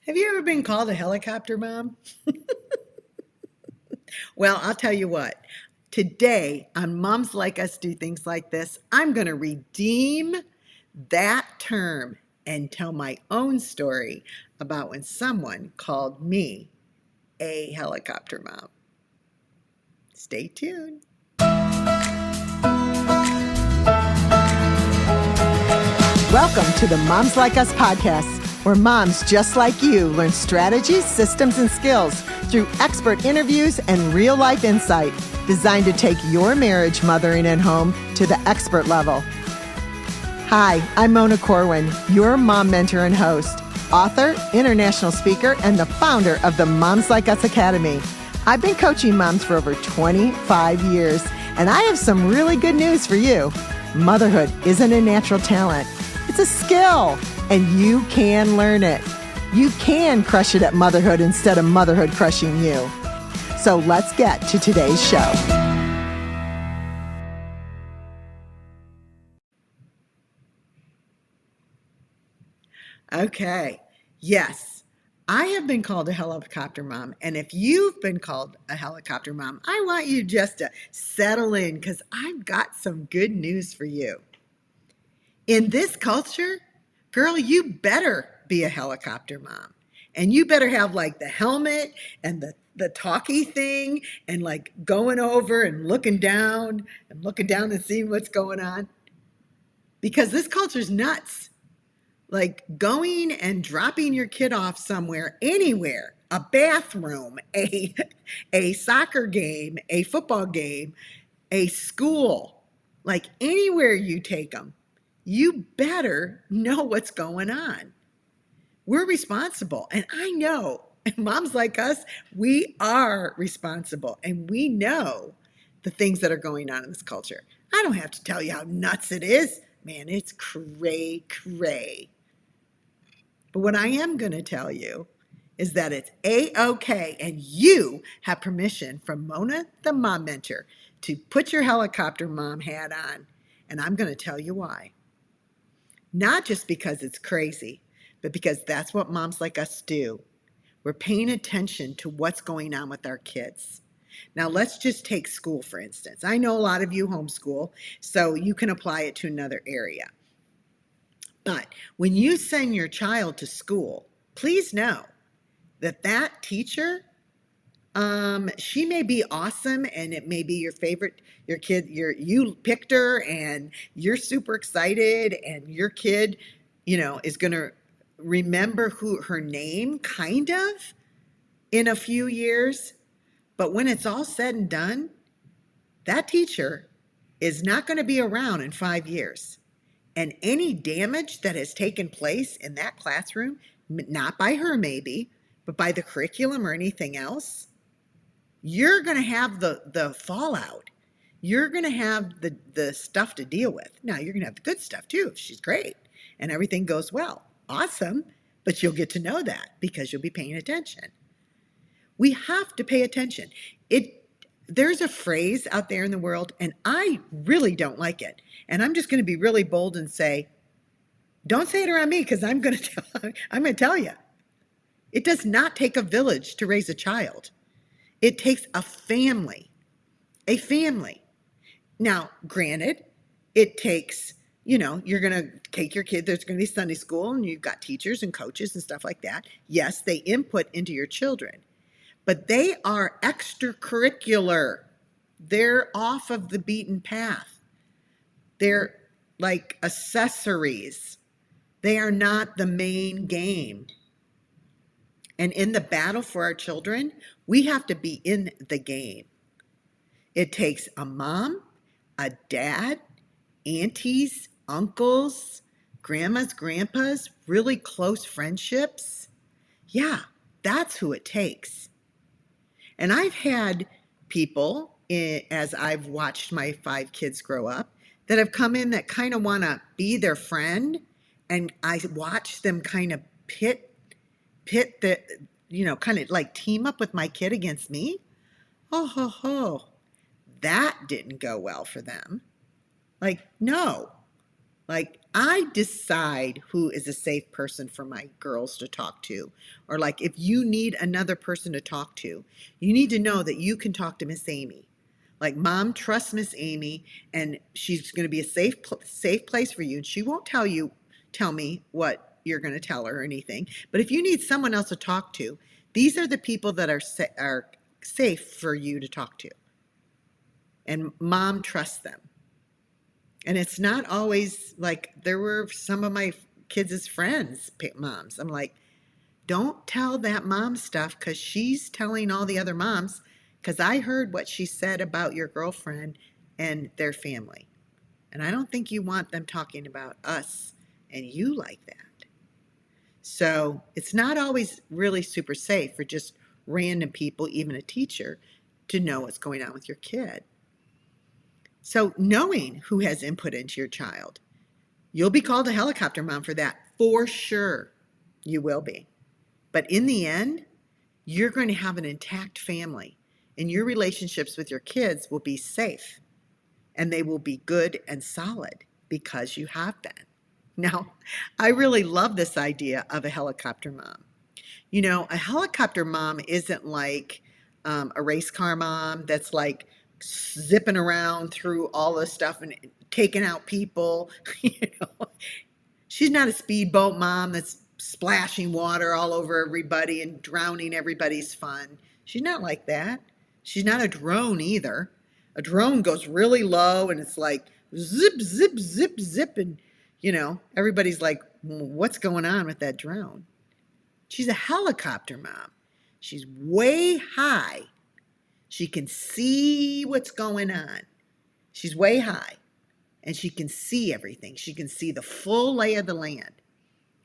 Have you ever been called a helicopter mom? Well, I'll tell you what. Today, on Moms Like Us Do Things Like This, I'm going to redeem that term and tell my own story about when someone called me a helicopter mom. Stay tuned. Welcome to the Moms Like Us podcast, where moms just like you learn strategies, systems, and skills through expert interviews and real-life insight designed to take your marriage, mothering, and home to the expert level. Hi, I'm Mona Corwin, your mom mentor and host, author, international speaker, and the founder of the Moms Like Us Academy. I've been coaching moms for over 25 years, and I have some really good news for you. Motherhood isn't a natural talent. It's a skill, and you can learn it. You can crush it at motherhood instead of motherhood crushing you. So let's get to today's show. Okay, yes, I have been called a helicopter mom, and if you've been called a helicopter mom, I want you just to settle in because I've got some good news for you. In this culture, girl, you better be a helicopter mom. And you better have like the helmet and the talkie thing and like going over and looking down and seeing what's going on. Because this culture's nuts. Like going and dropping your kid off somewhere, anywhere, a bathroom, a soccer game, a football game, a school, like anywhere you take them, you better know what's going on. We're responsible. And I know, moms like us, we are responsible and we know the things that are going on in this culture. I don't have to tell you how nuts it is. Man, it's cray. But what I am going to tell you is that it's A-OK and you have permission from Mona, the mom mentor, to put your helicopter mom hat on. And I'm going to tell you why. Not just because it's crazy, but because that's what moms like us do. We're paying attention to what's going on with our kids. Now, let's just take school, for instance. I know a lot of you homeschool, so you can apply it to another area. But when you send your child to school, please know that that teacher, she may be awesome and it may be your favorite, your kid, you picked her and you're super excited and your kid, is going to remember her name kind of in a few years. But when it's all said and done, that teacher is not going to be around in 5 years. And any damage that has taken place in that classroom, not by her maybe, but by the curriculum or anything else, you're going to have the fallout. You're going to have the stuff to deal with. Now, you're going to have the good stuff too. She's great and everything goes well. Awesome. But you'll get to know that because you'll be paying attention. We have to pay attention. There's a phrase out there in the world, and I really don't like it. And I'm just going to be really bold and say, don't say it around me because I'm going to tell you. It does not take a village to raise a child. It takes a family. A family. Now, granted, it takes, you're going to take your kid, there's going to be Sunday school, and you've got teachers and coaches and stuff like that. Yes, they input into your children. But they are extracurricular. They're off of the beaten path. They're like accessories. They are not the main game. And in the battle for our children, we have to be in the game. It takes a mom, a dad, aunties, uncles, grandmas, grandpas, really close friendships. Yeah, that's who it takes. And I've had people, as I've watched my 5 kids grow up, that have come in that kind of want to be their friend. And I watch them kind of pit the, kind of like team up with my kid against me. That didn't go well for them. Like, no, Like, I decide who is a safe person for my girls to talk to. Or, like, if you need another person to talk to, you need to know that you can talk to Miss Amy. Like, mom trusts Miss Amy, and she's going to be a safe place for you. And she won't tell me what you're going to tell her or anything. But if you need someone else to talk to, these are the people that are safe for you to talk to. And mom trusts them. And it's not always like there were some of my kids' friends, moms. I'm like, don't tell that mom stuff because she's telling all the other moms because I heard what she said about your girlfriend and their family. And I don't think you want them talking about us and you like that. So it's not always really super safe for just random people, even a teacher, to know what's going on with your kid. So knowing who has input into your child, you'll be called a helicopter mom for that, for sure. You will be. But in the end, you're going to have an intact family, and your relationships with your kids will be safe, and they will be good and solid because you have been. Now, I really love this idea of a helicopter mom. You know, a helicopter mom isn't like a race car mom that's like zipping around through all this stuff and taking out people. You know, she's not a speedboat mom that's splashing water all over everybody and drowning everybody's fun. She's not like that. She's not a drone either. A drone goes really low and it's like zip, zip, zip, zip. And, everybody's like, what's going on with that drone? She's a helicopter mom. She's way high. She can see what's going on. She's way high and she can see everything. She can see the full lay of the land.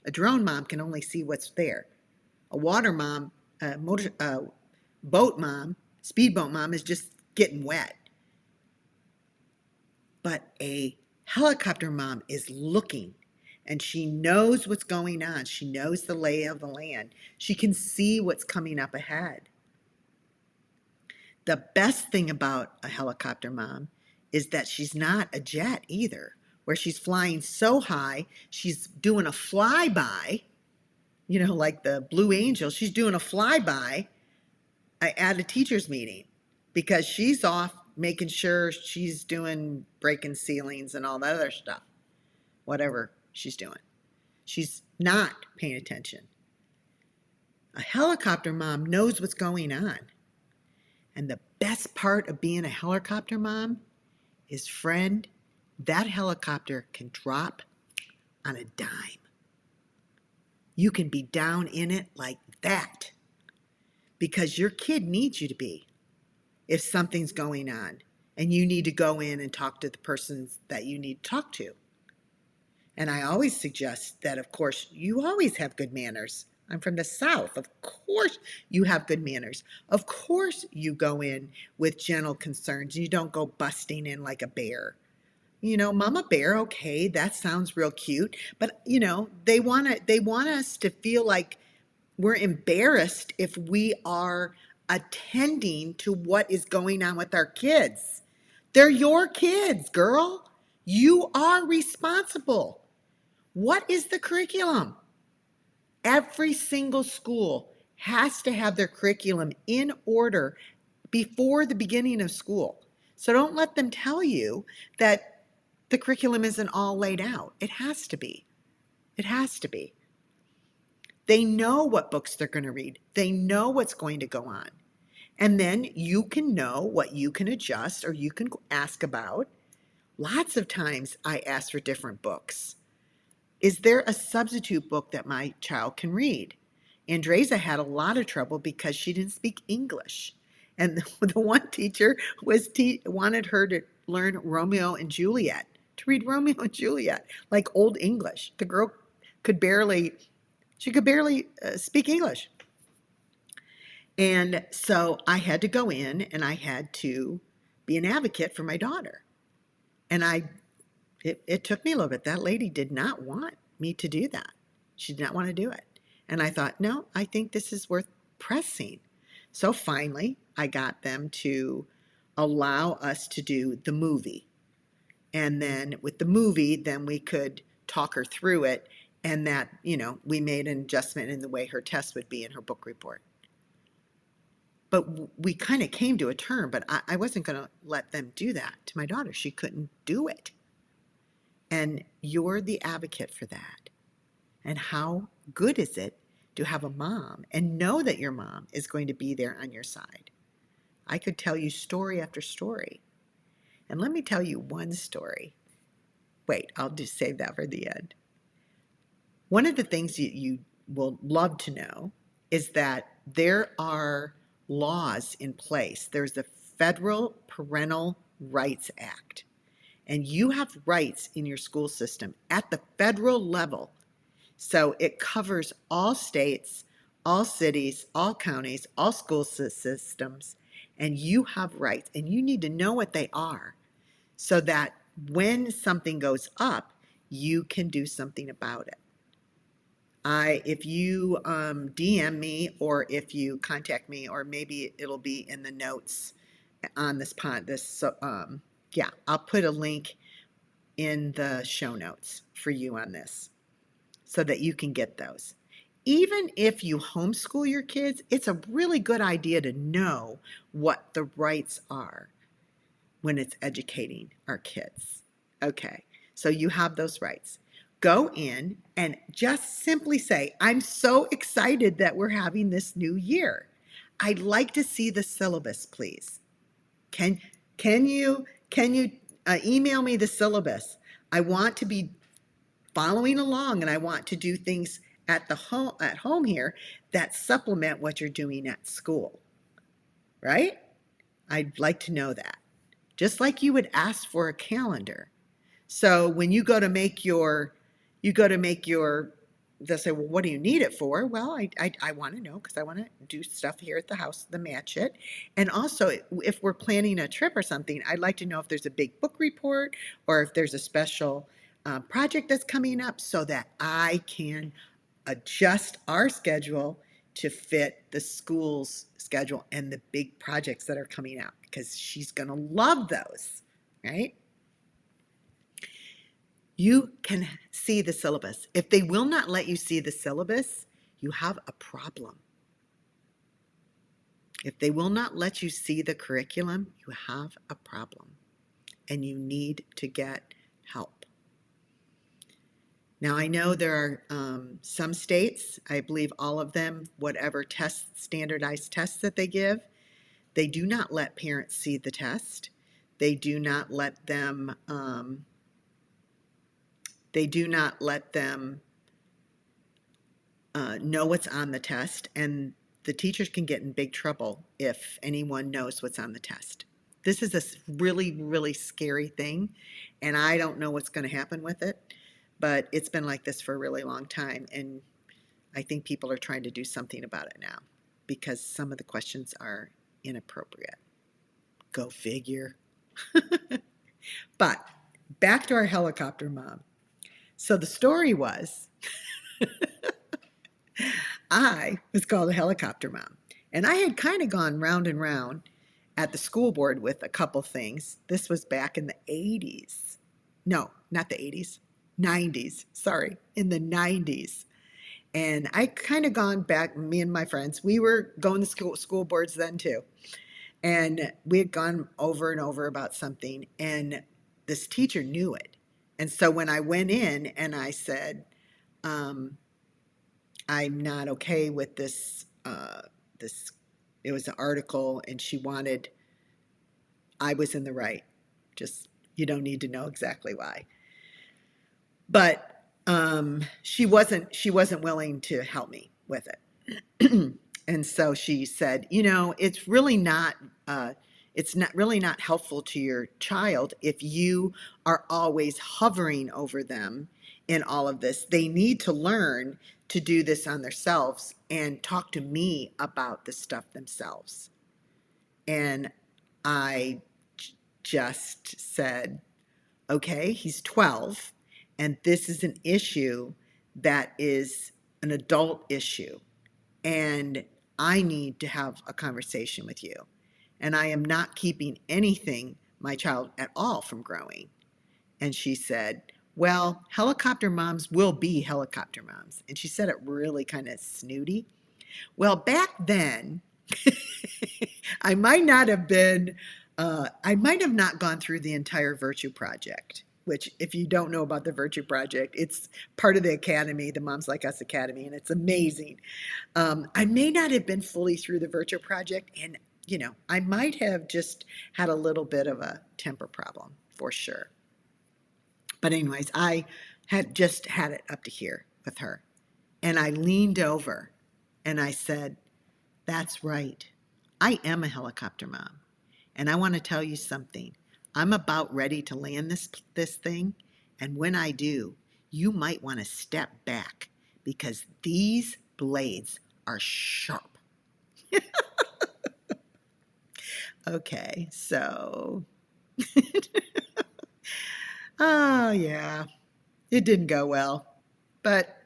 A drone mom can only see what's there. A water mom, boat mom, speedboat mom is just getting wet. But a helicopter mom is looking and she knows what's going on. She knows the lay of the land. She can see what's coming up ahead. The best thing about a helicopter mom is that she's not a jet either, where she's flying so high, she's doing a flyby, like the Blue Angel, she's doing a flyby at a teacher's meeting because she's off making sure she's doing breaking ceilings and all that other stuff, whatever she's doing. She's not paying attention. A helicopter mom knows what's going on. And the best part of being a helicopter mom is, friend, that helicopter can drop on a dime. You can be down in it like that because your kid needs you to be if something's going on and you need to go in and talk to the persons that you need to talk to. And I always suggest that, of course, you always have good manners. I'm from the South. Of course you have good manners. Of course you go in with gentle concerns. You don't go busting in like a bear. Mama bear, okay, that sounds real cute. But, they want us to feel like we're embarrassed if we are attending to what is going on with our kids. They're your kids, girl. You are responsible. What is the curriculum? Every single school has to have their curriculum in order before the beginning of school. So don't let them tell you that the curriculum isn't all laid out. It has to be. It has to be. They know what books they're going to read. They know what's going to go on. And then you can know what you can adjust or you can ask about. Lots of times I ask for different books. Is there a substitute book that my child can read? Andresa had a lot of trouble because she didn't speak English. And the one teacher wanted her to learn Romeo and Juliet, to read Romeo and Juliet, like Old English. The girl could barely speak English. And so I had to go in and I had to be an advocate for my daughter. And it took me a little bit. That lady did not want me to do that. She did not want to do it. And I thought, no, I think this is worth pressing. So finally, I got them to allow us to do the movie. And then with the movie, then we could talk her through it. And that, we made an adjustment in the way her test would be in her book report. But we kind of came to a term, but I wasn't going to let them do that to my daughter. She couldn't do it. And you're the advocate for that. And how good is it to have a mom and know that your mom is going to be there on your side? I could tell you story after story. And let me tell you one story. Wait, I'll just save that for the end. One of the things you will love to know is that there are laws in place. There's the Federal Parental Rights Act, and you have rights in your school system at the federal level. So it covers all states, all cities, all counties, all school systems, and you have rights, and you need to know what they are so that when something goes up, you can do something about it. If you DM me, or if you contact me, or maybe it'll be in the notes on this yeah, I'll put a link in the show notes for you on this so that you can get those. Even if you homeschool your kids, it's a really good idea to know what the rights are when it's educating our kids. Okay, so you have those rights. Go in and just simply say, I'm so excited that we're having this new year. I'd like to see the syllabus, please. Can you email me the syllabus? I want to be following along, and I want to do things at home here that supplement what you're doing at school. Right? I'd like to know that. Just like you would ask for a calendar. So when you go to make your, they'll say, well, what do you need it for? Well, I want to know because I want to do stuff here at the house to match it. And also, if we're planning a trip or something, I'd like to know if there's a big book report or if there's a special project that's coming up so that I can adjust our schedule to fit the school's schedule and the big projects that are coming out, because she's going to love those, right? You can see the syllabus. If they will not let you see the syllabus, you have a problem. If they will not let you see the curriculum, you have a problem, and you need to get help. Now, I know there are some states, I believe all of them, whatever standardized tests that they give, they do not let parents see the test. They do not let them know what's on the test, and the teachers can get in big trouble if anyone knows what's on the test. This is a really, really scary thing, and I don't know what's going to happen with it, but it's been like this for a really long time, and I think people are trying to do something about it now because some of the questions are inappropriate. Go figure. But back to our helicopter mom. So the story was I was called a helicopter mom. And I had kind of gone round and round at the school board with a couple things. This was back in the 80s. No, not the 80s. 90s. Sorry, in the 90s. And I kind of gone back, me and my friends, we were going to school boards then too. And we had gone over and over about something, and this teacher knew it. And so when I went in and I said, I'm not okay with this, it was an article, and she wanted, I was in the right. Just, you don't need to know exactly why. But she wasn't willing to help me with it. And so she said, it's really not helpful to your child if you are always hovering over them in all of this. They need to learn to do this on themselves and talk to me about the stuff themselves. And I just said, okay, he's 12, and this is an issue that is an adult issue. And I need to have a conversation with you. And I am not keeping my child at all from growing. And she said, well, helicopter moms will be helicopter moms. And she said it really kind of snooty. Well, back then, I might not have been, I might have not gone through the entire Virtue Project, which, if you don't know about the Virtue Project, it's part of the Academy, the Moms Like Us Academy, and it's amazing. I may not have been fully through the Virtue Project, and, I might have just had a little bit of a temper problem for sure. But, anyways, I had just had it up to here with her. And I leaned over and I said, that's right. I am a helicopter mom. And I want to tell you something. I'm about ready to land this thing. And when I do, you might want to step back because these blades are sharp. Okay, so. Oh, yeah, it didn't go well. But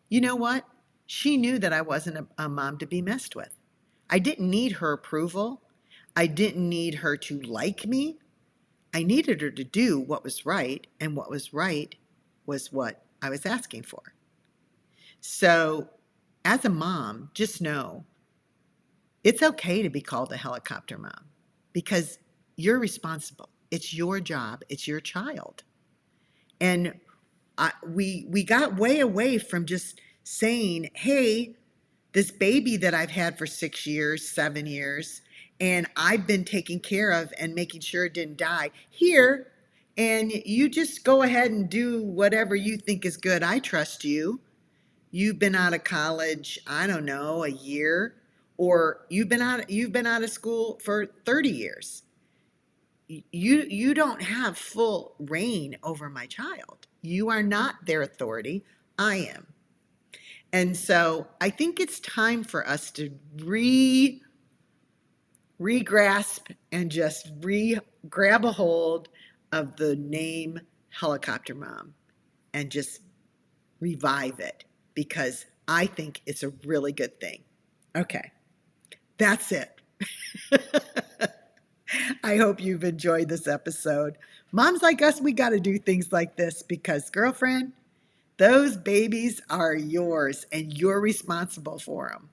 you know what? She knew that I wasn't a mom to be messed with. I didn't need her approval. I didn't need her to like me. I needed her to do what was right, and what was right was what I was asking for. So, as a mom, just know it's okay to be called a helicopter mom because you're responsible. It's your job. It's your child. And we got way away from just saying, hey, this baby that I've had for 6 years, 7 years, and I've been taking care of and making sure it didn't die here, and you just go ahead and do whatever you think is good. I trust you. You've been out of college, I don't know, a year, or you've been out of school for 30 years. You don't have full reign over my child. You are not their authority. I am. And so I think it's time for us to re-grasp and just grab a hold of the name Helicopter Mom and just revive it because I think it's a really good thing. Okay, that's it. I hope you've enjoyed this episode. Moms like us, we got to do things like this because, girlfriend, those babies are yours and you're responsible for them.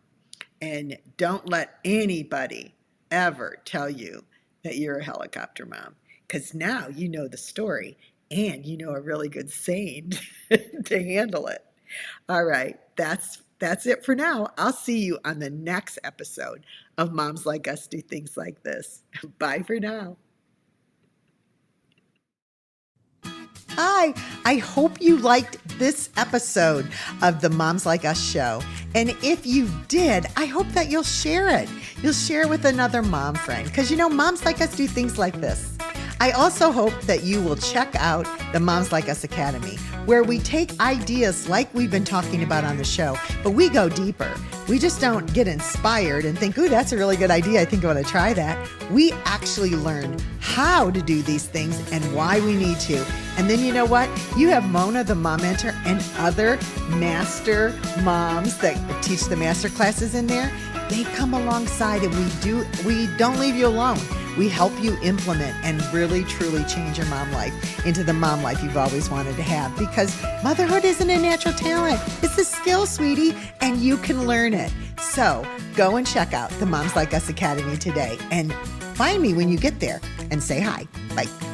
And don't let anybody ever tell you that you're a helicopter mom because now you know the story and you know a really good saying to handle it. All right, that's it for now. I'll see you on the next episode of Moms Like Us Do Things Like This. Bye for now. Hi, I hope you liked this episode of the Moms Like Us show. And if you did, I hope that you'll share it. You'll share it with another mom friend because Moms Like Us do things like this. I also hope that you will check out the Moms Like Us Academy, where we take ideas like we've been talking about on the show, but we go deeper. We just don't get inspired and think, ooh, that's a really good idea. I think I want to try that. We actually learn how to do these things and why we need to. And then you know what? You have Mona, the mom mentor, and other master moms that teach the master classes in there. They come alongside and we don't leave you alone. We help you implement and really, truly change your mom life into the mom life you've always wanted to have because motherhood isn't a natural talent. It's a skill, sweetie, and you can learn it. So go and check out the Moms Like Us Academy today and find me when you get there and say hi. Bye.